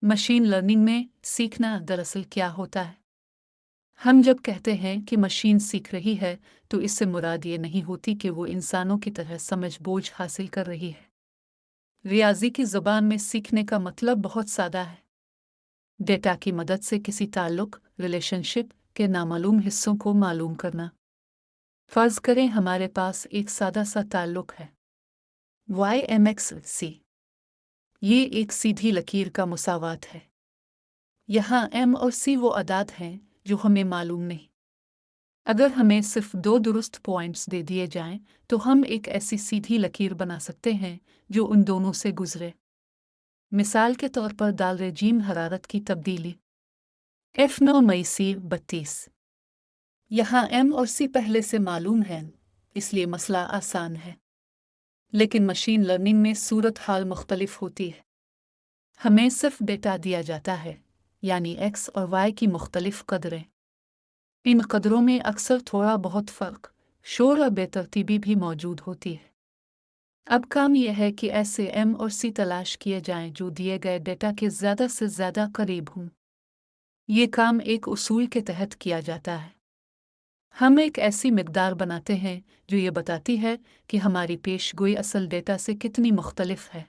Machine learning में सीखना दरअसल क्या होता है? हम जब कहते हैं कि मशीन सीख रही है, तो इससे मुराद ये नहीं होती कि वो इंसानों की तरह समझ बूझ हासिल कर रही है। रियाजी की ज़ुबान में सीखने का मतलब बहुत सादा है। डेटा की मदद से किसी ताल्लुक, रिलेशनशिप के नामालूम हिस्सों को मालूम करना। फ़र्ज़ करें हमारे पास एक सादा सा ताल्लुक है YMX-C। ये एक सीधी लकीर का मुसावात है। यहाँ M और C वो अदाद हैं जो हमें मालूम नहीं। अगर हमें सिर्फ दो दुरुस्त पॉइंट्स दे दिए जाएं, तो हम एक ऐसी सीधी लकीर बना सकते हैं जो उन दोनों से गुजरे। मिसाल के तौर पर दाल रेजीम हरारत की तब्दीली F9 मई C32। यहाँ M और C पहले से मालूम है, इसलिए मसला आसान है। लेकिन मशीन लर्निंग में सूरत हाल मुख्तलिफ होती है। हमें सिर्फ डेटा दिया जाता है, यानी X और Y की मुख्तलिफ कदरें। इन कदरों में अक्सर थोड़ा बहुत फ़र्क, शोर और बेतरतीबी भी मौजूद होती है। अब काम यह है कि ऐसे M और C तलाश किए जाएं जो दिए गए डेटा के ज़्यादा से ज़्यादा करीब हों। ये काम एक उसूल के तहत किया जाता है। हम एक ऐसी मिक़दार बनाते हैं जो ये बताती है कि हमारी पेशगोई असल डेटा से कितनी मुख्तलिफ है।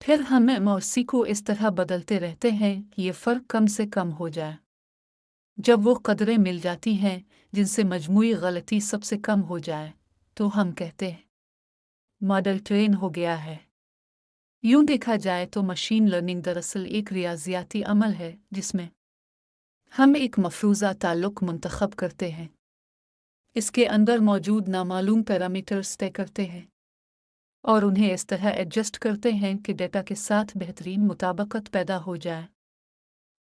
फिर हम M और C को इस तरह बदलते रहते हैं कि ये फ़र्क कम से कम हो जाए। जब वो कदरें मिल जाती हैं जिनसे मजमूई गलती सबसे कम हो जाए, तो हम कहते हैं मॉडल ट्रेन हो गया है। यूं देखा जाए तो मशीन लर्निंग दरअसल एक रियाजियाती अमल है जिसमें हम एक मफरूज़ा ताल्लुक मुंतखब करते हैं, इसके अंदर मौजूद नामालूम पैरामीटर्स तय करते हैं और उन्हें इस तरह एडजस्ट करते हैं कि डेटा के साथ बेहतरीन मुताबकत पैदा हो जाए।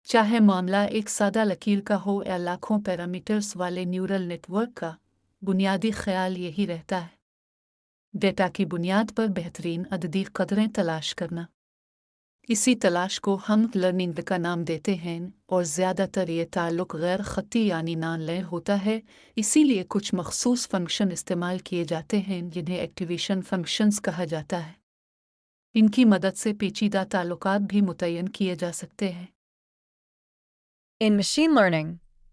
चाहे मामला एक सादा लकीर का हो या लाखों पैरामीटर्स वाले न्यूरल नेटवर्क का, बुनियादी ख्याल यही रहता है। डेटा की बुनियाद पर बेहतरीन अददी कदरें तलाश करना। इसी तलाश को हम लर्निंग का नाम देते हैं और ज़्यादातर ये ताल्लुक गैर ख़त्ती यानी नॉन लिनियर होता है। इसीलिए कुछ मखसूस फंक्शन इस्तेमाल किए जाते हैं जिन्हें एक्टिवेशन फंक्शंस कहा जाता है। इनकी मदद से पेचीदा ताल्लुकात भी मुतय्यन किए जा सकते हैं। In machine learning,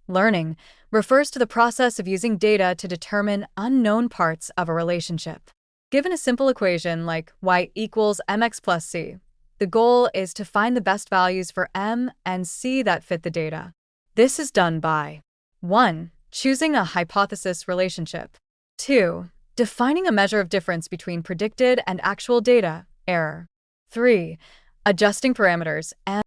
learning refers to the process of using data to determine unknown parts of a relationship. Given a simple equation like y equals mx plus c, the goal is to find the best values for m and c that fit the data. This is done by 1. Choosing a hypothesis relationship. 2. Defining a measure of difference between predicted and actual data, error. 3. Adjusting parameters and